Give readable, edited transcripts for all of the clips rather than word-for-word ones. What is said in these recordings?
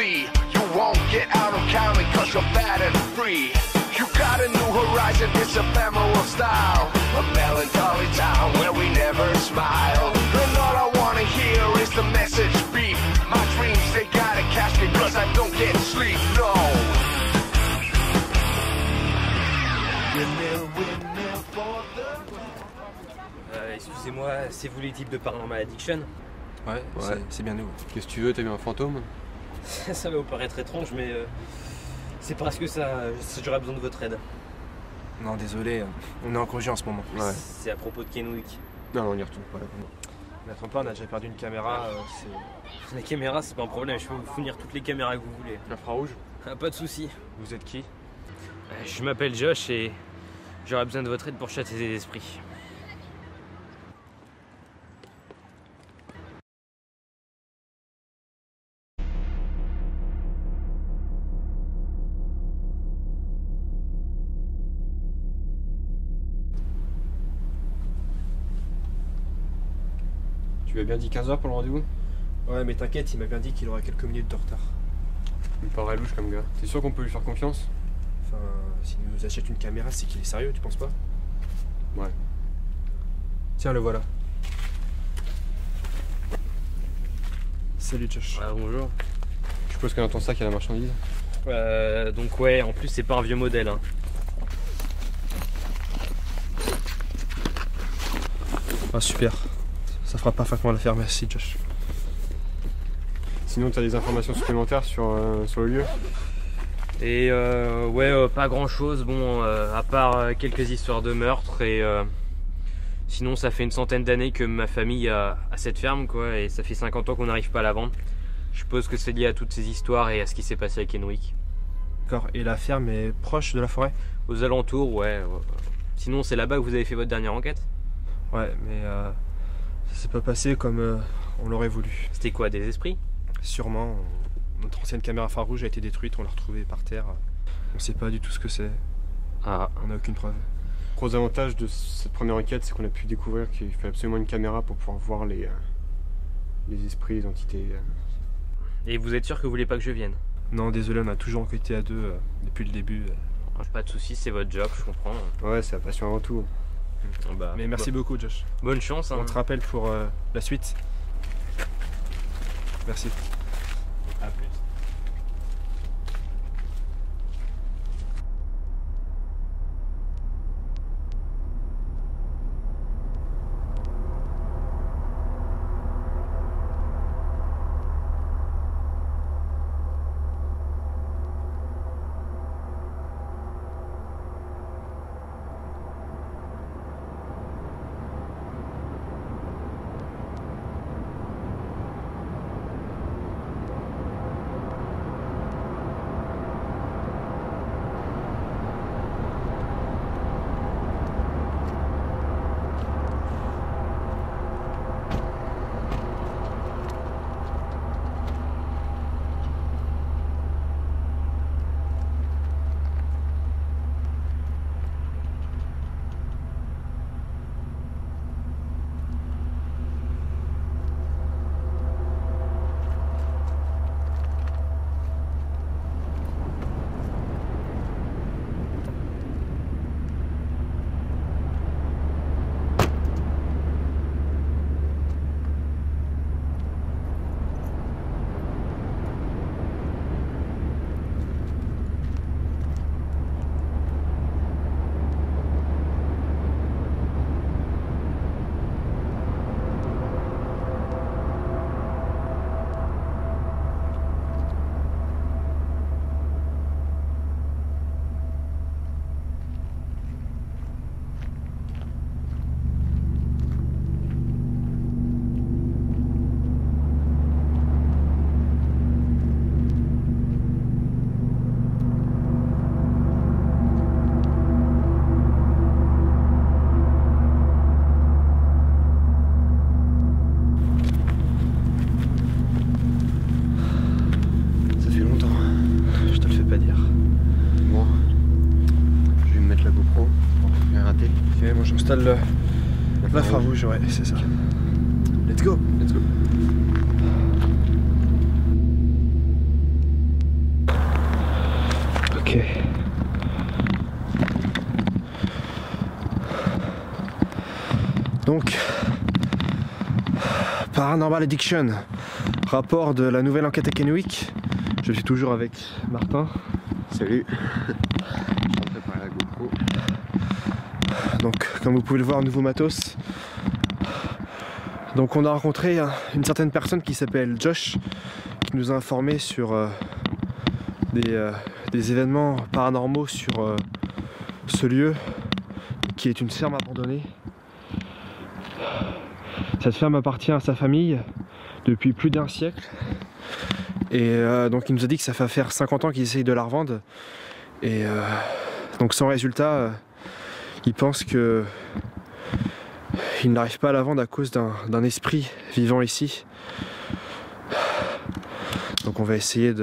see. You won't get out of counting cause you're bad and free. You got a new horizon, it's ephemeral style. A melancholy town where we never smile. And all I wanna hear is the message beep. My dreams, they gotta catch me cause I don't get sleep, no. Excusez-moi, c'est vous les types de Paranormal Addiction? Ouais. C'est bien nous. Qu'est-ce que tu veux, t'as vu un fantôme? Ça va vous paraître étrange, mais c'est parce que ça j'aurais besoin de votre aide. Non, désolé, on est en congé en ce moment. Ouais. C'est à propos de Kenwick. Non, on y retourne pas. N'attends pas, on a déjà perdu une caméra. La caméra, c'est pas un problème, je peux vous fournir toutes les caméras que vous voulez. Infrarouge? Pas de soucis. Vous êtes qui? Je m'appelle Josh et j'aurais besoin de votre aide pour chasser des esprits. Tu lui as bien dit 15h pour le rendez-vous? Ouais, mais t'inquiète, il m'a bien dit qu'il aurait quelques minutes de retard. Il me paraît louche comme gars. T'es sûr qu'on peut lui faire confiance? Enfin, s'il nous achète une caméra, c'est qu'il est sérieux, tu penses pas? Ouais. Tiens, le voilà. Salut Josh. Bonjour. Je suppose que dans ton sac il y a la marchandise? Donc ouais, en plus c'est pas un vieux modèle. Hein. Ah super. Ça fera parfaitement l'affaire, merci Josh. Sinon t'as des informations supplémentaires sur le lieu? Et ouais, pas grand chose, bon, à part quelques histoires de meurtre et sinon ça fait une centaine d'années que ma famille a cette ferme quoi, et ça fait 50 ans qu'on n'arrive pas à la vendre. Je suppose que c'est lié à toutes ces histoires et à ce qui s'est passé à Kenwick. D'accord, et la ferme est proche de la forêt? Aux alentours, ouais. Sinon c'est là-bas que vous avez fait votre dernière enquête? Ouais, mais ça s'est pas passé comme on l'aurait voulu. C'était quoi, des esprits? Sûrement. Notre ancienne caméra infrarouge a été détruite, on l'a retrouvée par terre. On sait pas du tout ce que c'est. Ah. On n'a aucune preuve. Gros avantage de cette première enquête, c'est qu'on a pu découvrir qu'il fallait absolument une caméra pour pouvoir voir les esprits, les entités. Et vous êtes sûr que vous voulez pas que je vienne? Non, désolé, on a toujours enquêté à deux depuis le début. Pas de soucis, c'est votre job, je comprends. Ouais, c'est la passion avant tout. Bah, mais merci beaucoup Josh. Bonne chance. Hein. On te rappelle pour la suite. Merci. À plus. J'installe l'infrarouge, ouais, c'est ça. Let's go. Let's go. Ok. Donc, Paranormal Addiction, rapport de la nouvelle enquête à Kennewick. Je suis toujours avec Martin. Salut. Je suis en train de préparer la GoPro. Donc, comme vous pouvez le voir, nouveau matos. Donc, on a rencontré une certaine personne qui s'appelle Josh, qui nous a informé sur des événements paranormaux sur ce lieu, qui est une ferme abandonnée. Cette ferme appartient à sa famille depuis plus d'1 siècle. Et donc il nous a dit que ça fait faire 50 ans qu'ils essayent de la revendre. Et donc sans résultat, il pense que il n'arrive pas à la vendre à cause d'un esprit vivant ici. Donc on va essayer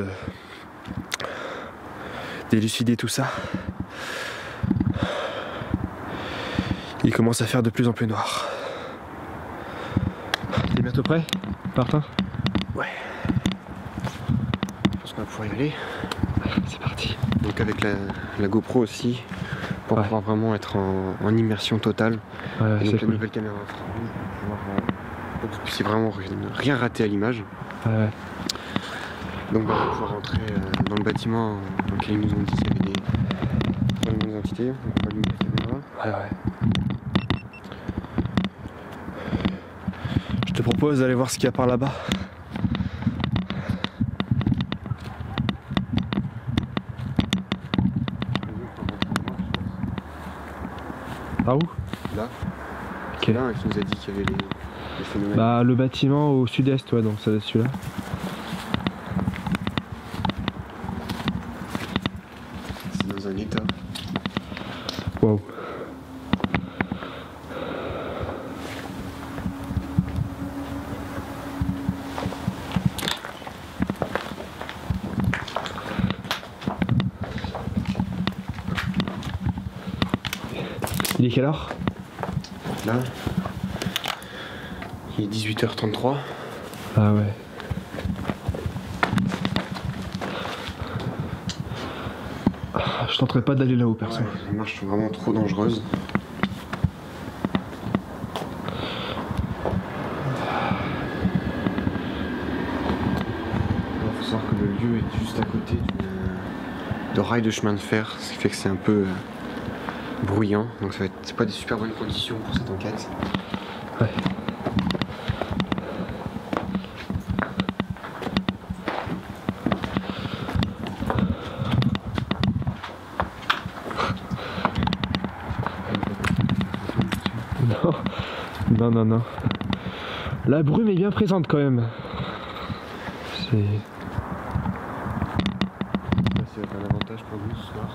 d'élucider tout ça. Il commence à faire de plus en plus noir. T'es bientôt prêt, Martin? Ouais. Je pense qu'on va pouvoir y aller. C'est parti. Donc avec la GoPro aussi, pour Ouais. pouvoir vraiment être en immersion totale. Ouais, Et c'est donc la cool. nouvelle caméra infrarouge pour pouvoir pour que vous puissiez vraiment rien rater à l'image. Ouais. Donc on va pouvoir rentrer dans le bâtiment dans lequel ils nous ont dit qu'il y avait des nouvelles entités. Donc on va allumer la caméra. Ouais. Je te propose d'aller voir ce qu'il y a par là-bas. Par où? Là, Ok. c'est là qui nous a dit qu'il y avait les phénomènes. Bah le bâtiment au sud-est, ouais, donc ça doit être celui-là. C'est dans un état. Wow. Il est quelle heure? Là, il est 18h33. Ah ouais. Je tenterai pas d'aller là-haut, perso. Ouais, les marches sont vraiment trop dangereuses. Il faut savoir que le lieu est juste à côté de rails de chemin de fer, ce qui fait que c'est un peu bruyant. Donc c'est pas des super bonnes conditions pour cette enquête. Ouais. Non. La brume est bien présente quand même. C'est... Ça va être un avantage pour nous ce soir.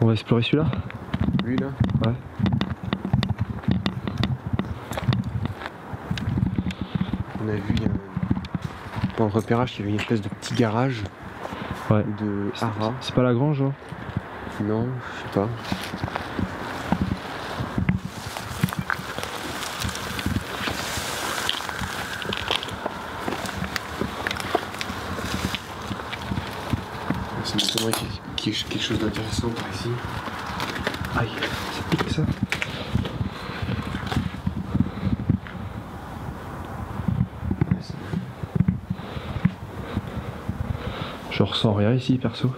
On va explorer celui-là? Lui là? Ouais. On a vu dans le repérage qu'il y avait une espèce de petit garage Ouais. de haras. C'est pas la grange, hein? Non, je sais pas. Ça m'étonnerait qu'il y ait quelque chose d'intéressant par ici. Aïe, ça pique ça. Je ressens rien ici, perso.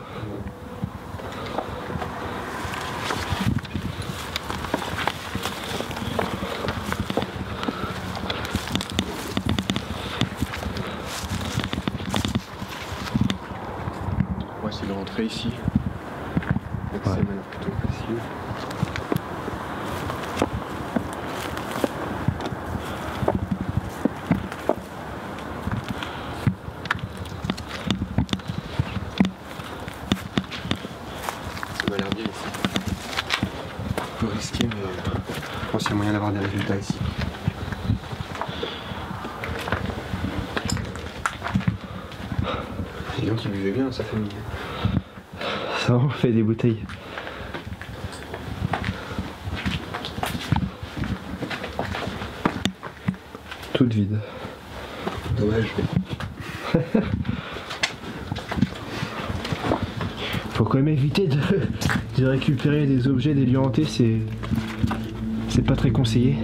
On va essayer de rentrer ici. Donc Ouais. ça m'a l'air plutôt facile. Ça m'a l'air bien ici. Un peu risqué, mais je pense qu'il y a moyen d'avoir des résultats ici. Et donc il buvait bien sa famille. Ça en fait des bouteilles. Toute vide. Dommage. Faut quand même éviter de récupérer des objets des lieux hantés, c'est pas très conseillé.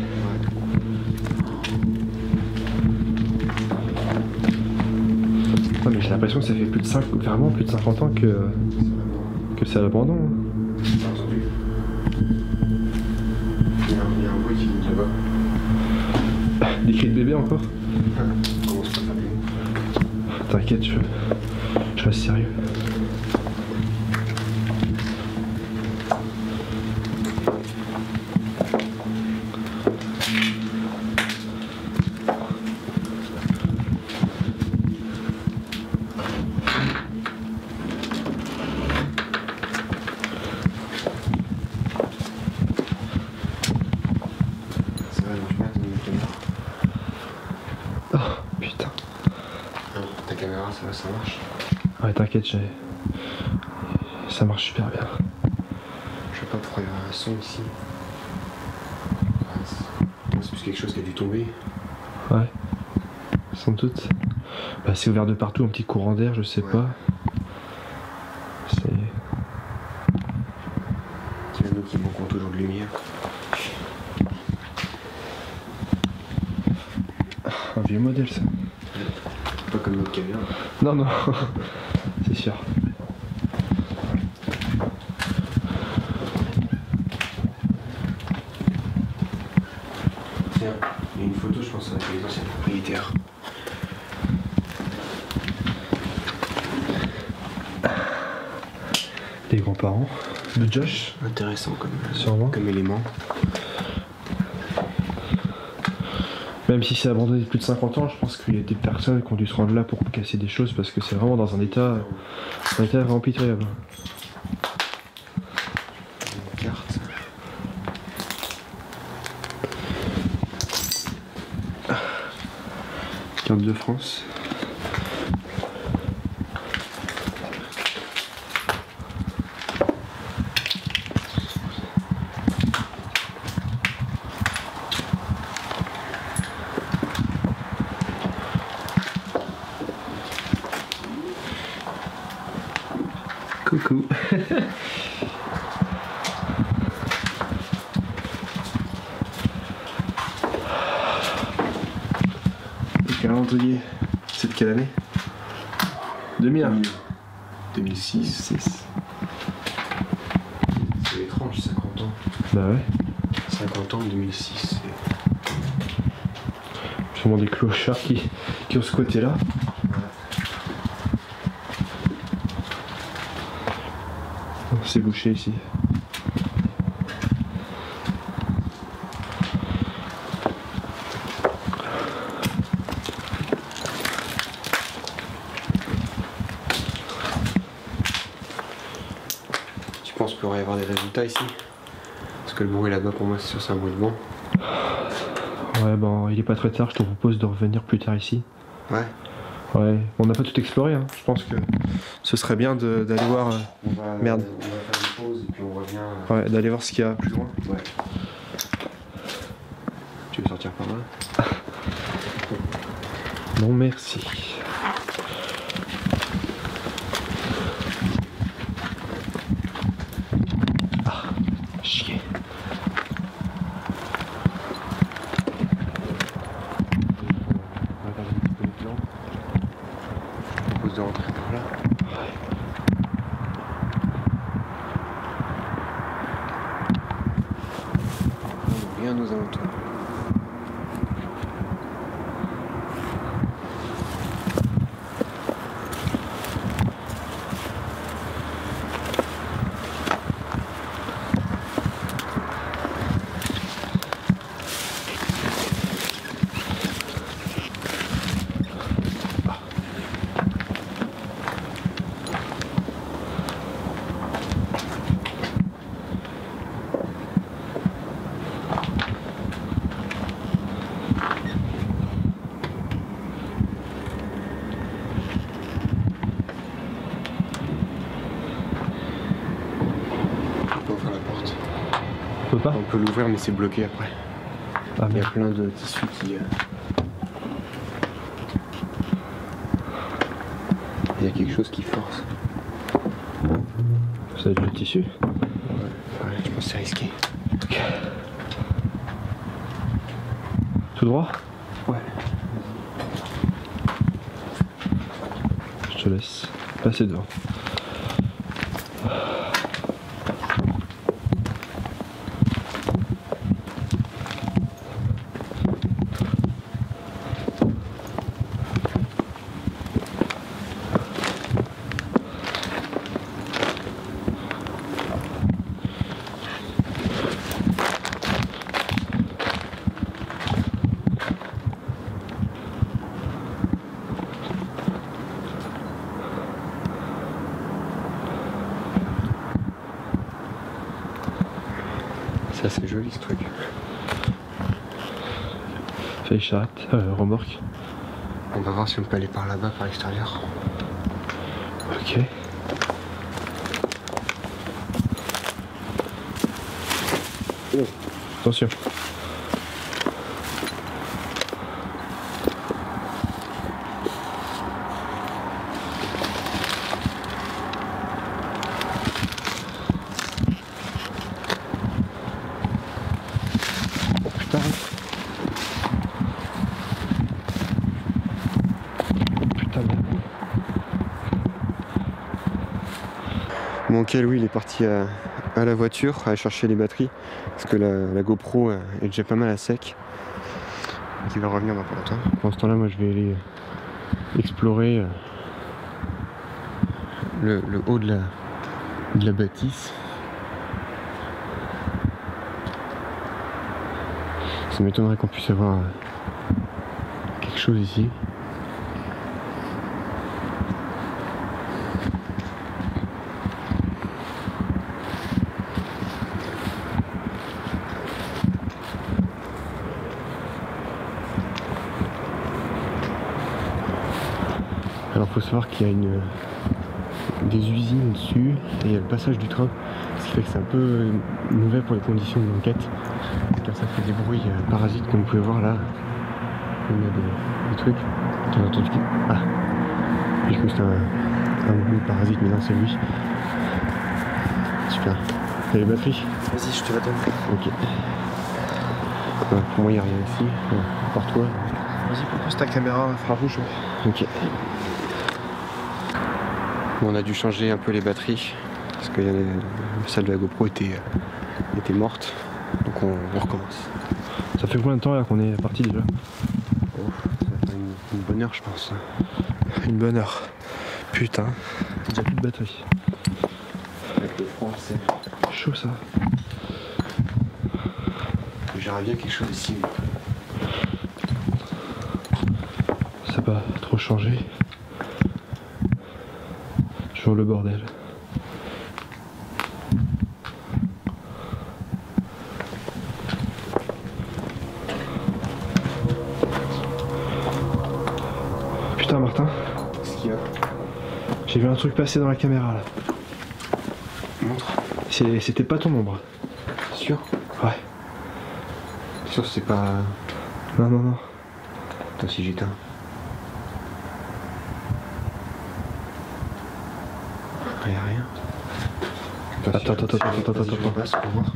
Ouais, mais j'ai l'impression que ça fait vraiment plus de 50 ans que c'est à l'abandon. Hein. Il y a un bruit qui vient là-bas. Des cris de bébé encore? Comment ça va? T'inquiète, je reste sérieux. Ça marche. Ouais, t'inquiète, ça marche super bien. Je sais pas pourquoi il y a un son ici. C'est plus quelque chose qui a dû tomber. Ouais, sans doute. Bah, c'est ouvert de partout, un petit courant d'air, je sais pas. C'est. nous qui manquons toujours de lumière. Un vieux modèle, ça. Pas comme notre camion. Non, non, c'est sûr. Tiens, il y a une photo, je pense, avec les anciens propriétaires. Des grands-parents de Josh. Intéressant Sûrement. Comme élément. Même si c'est abandonné depuis plus de 50 ans, je pense qu'il y a des personnes qui ont dû se rendre là pour casser des choses parce que c'est vraiment dans un état vraiment pitoyable. Une carte. Carte de France. Coucou. Le calendrier, c'est de quelle année? 2001. 2006. C'est étrange, 50 ans. Bah ouais. 50 ans, 2006. Sûrement des clochards qui ont ce côté-là. C'est bouché ici. Tu penses qu'il pourrait y avoir des résultats ici? Parce que le bruit là-bas pour moi c'est sûr c'est un bruit de vent. Ouais bon il est pas très tard, je te propose de revenir plus tard ici. Ouais. Ouais, on n'a pas tout exploré, hein. Je pense que ce serait bien d'aller voir. Merde. On va faire une pause et puis on revient. Ouais, d'aller voir ce qu'il y a plus loin. Ouais. Tu veux sortir par là? Non, merci. Ah, chier. On va faire un petit peu de plan. Je propose de rentrer par là. Rien aux alentours. On peut pas? On peut l'ouvrir mais c'est bloqué après. Ah Il y a merde. plein de tissus qui... Il y a quelque chose qui force. Ça va être le tissu. Ouais, je pense que c'est risqué. Ok. Tout droit? Ouais. Je te laisse passer devant. C'est assez joli ce truc. Fait charrette, remorque. On va voir si on peut aller par là-bas, par l'extérieur. Ok. Oh. Attention. Putain. Putain merde. Bon, ok, Louis il est parti à la voiture, à aller chercher les batteries, parce que la GoPro est déjà pas mal à sec. Donc il va revenir dans pas longtemps. Pendant ce temps-là, moi je vais aller explorer Le haut de la bâtisse. Ça m'étonnerait qu'on puisse avoir quelque chose ici. Alors faut savoir qu'il y a des usines dessus et il y a le passage du train, ce qui fait que c'est un peu mauvais pour les conditions de l'enquête, car ça fait des bruits parasites comme vous pouvez voir là. Il y a des trucs. T'en as entendu? Ah, j'ai cru que c'était un bruit parasite, mais non c'est lui. Super. T'as les batteries? Vas-y, je te la donne. Ok. Ouais, pour moi il n'y a rien ici, par toi. Vas-y, propose ta caméra infrarouge. Ok. Bon, on a dû changer un peu les batteries parce que celle de la GoPro était morte, donc on recommence. Ça fait combien de temps là qu'on est parti déjà? Oh, ça va faire une bonne heure je pense. Une bonne heure. Putain, déjà plus de batterie. Avec le froid c'est Chaud ça. J'aimerais bien quelque chose ici. Ça n'a pas trop changé. Toujours le bordel. Putain Martin, Qu'est-ce qu'il y a? j'ai vu un truc passer dans la caméra là. Montre. C'était pas ton ombre. Sûr? Ouais. Sûr que c'est pas... Non, non, non. Attends si j'éteins. Il y a rien. Attends. On passe pour voir.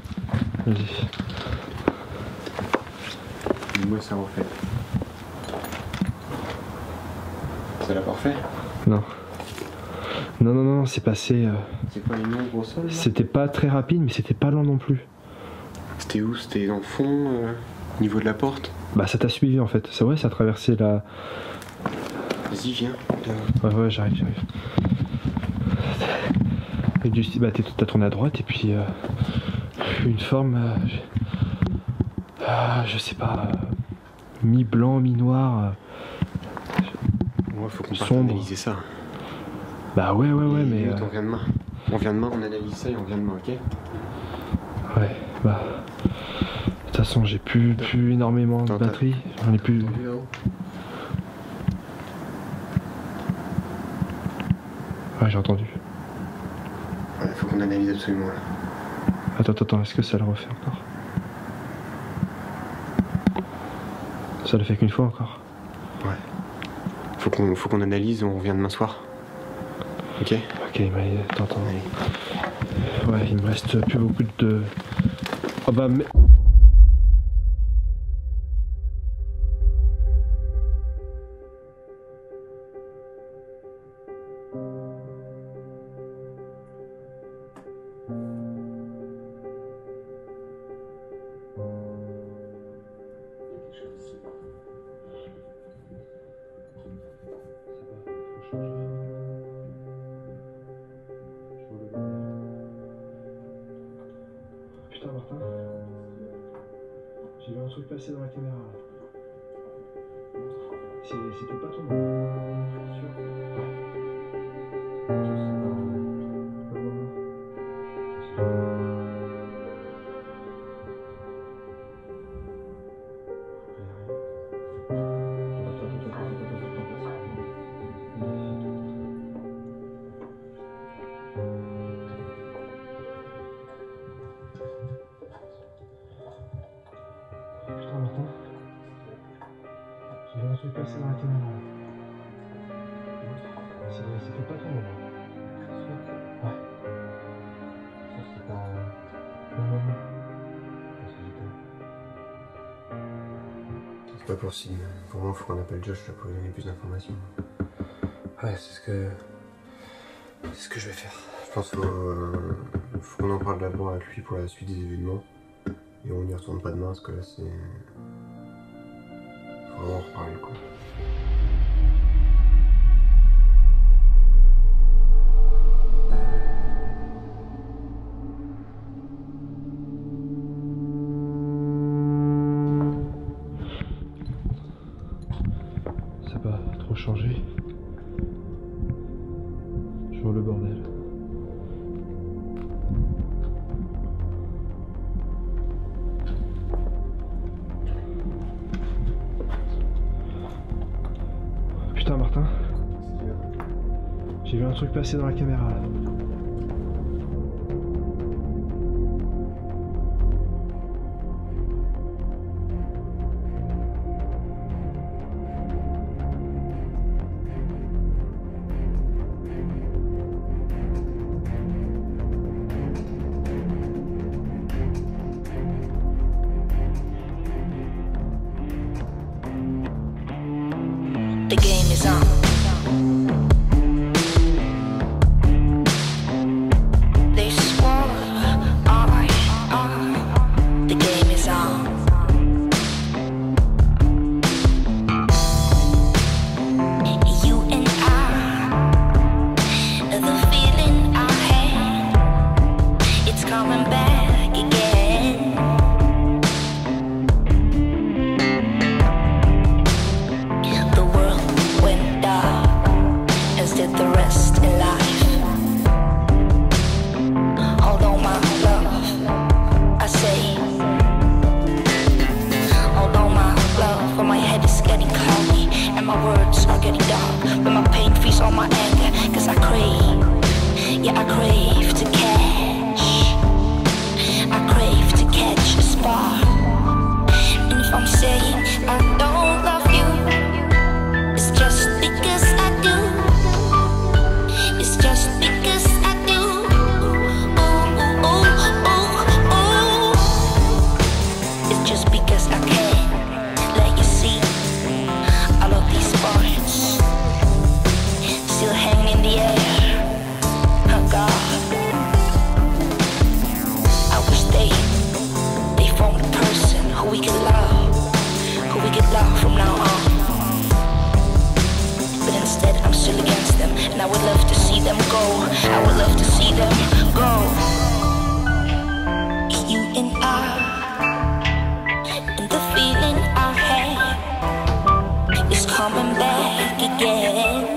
Vas-y. Moi ça refait. Ça l'a parfait? Non. Non, c'est passé. C'est pas une ombre au sol là? C'était pas très rapide, mais c'était pas lent non plus. C'était où? C'était dans le fond, au niveau de la porte? Bah, ça t'a suivi en fait. C'est vrai, ça a traversé la. Vas-y, viens. Ouais, j'arrive. Et bah, t'as tourné à droite et puis une forme, je sais pas, mi-blanc, mi-noir. Ouais, faut qu'on sombre. analyser ça. Bah ouais, mais. On vient demain. On analyse ça et on vient demain, ok? Ouais, bah. De toute façon, j'ai plus énormément de batterie. J'en ai plus. Ouais, j'ai entendu. Ouais, faut qu'on analyse absolument là. Attends, est-ce que ça le refait encore? Ça le fait qu'une fois encore? Ouais. Faut qu'on analyse, on revient demain soir. Ok. Ok, mais t'entends. Ouais, il me reste plus beaucoup de... Oh bah mais... Putain Martin, j'ai vu un truc passer dans la caméra là. C'était pas ton nom. Sûr? Ouais. Putain Martin, j'ai vu un truc passer dans la caméra là. C'était pas ton nom. Ouais. Ça c'est pas... Non. C'est pas pour signe. Pour moi, faut qu'on appelle Josh là, pour lui donner plus d'informations. Ouais, c'est ce que je vais faire. Je pense qu'il faut qu'on en parle d'abord avec lui pour la suite des événements. Et on n'y retourne pas demain parce que là c'est... Faut vraiment en reparler quoi. Ça va trop changer. Toujours le bordel. Putain Martin, j'ai vu un truc passer dans la caméra là. The game is on. They swore the game is on. You and I, the feeling I had, it's coming back again. The world went dark, as did the rest in life. Although my love, I say, although my love, for my head is getting cloudy and my words are getting dark, but my pain feeds on my anger, cause I crave, yeah I crave to catch, I crave to catch a spark. And if I'm saying I don't love you, it's just because I do. It's just because I do. Ooh, ooh, ooh, ooh. It's just because I can't let you see all of these parts still hang in the air. Oh God, I wish they formed a person who we could love from now on. But instead I'm still against them, and I would love to see them go. I would love to see them go. You and the feeling I had is coming back again.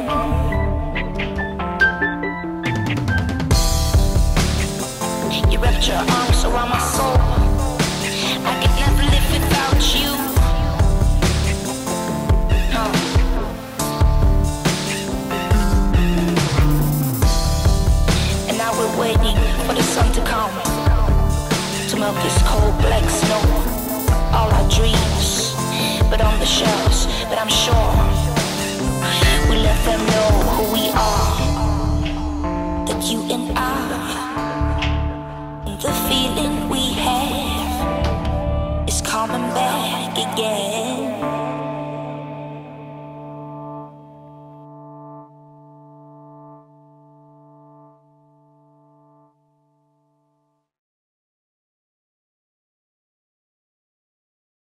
You wrapped your arms around my soul. I could never live without you. And now we're waiting for the sun to you and I.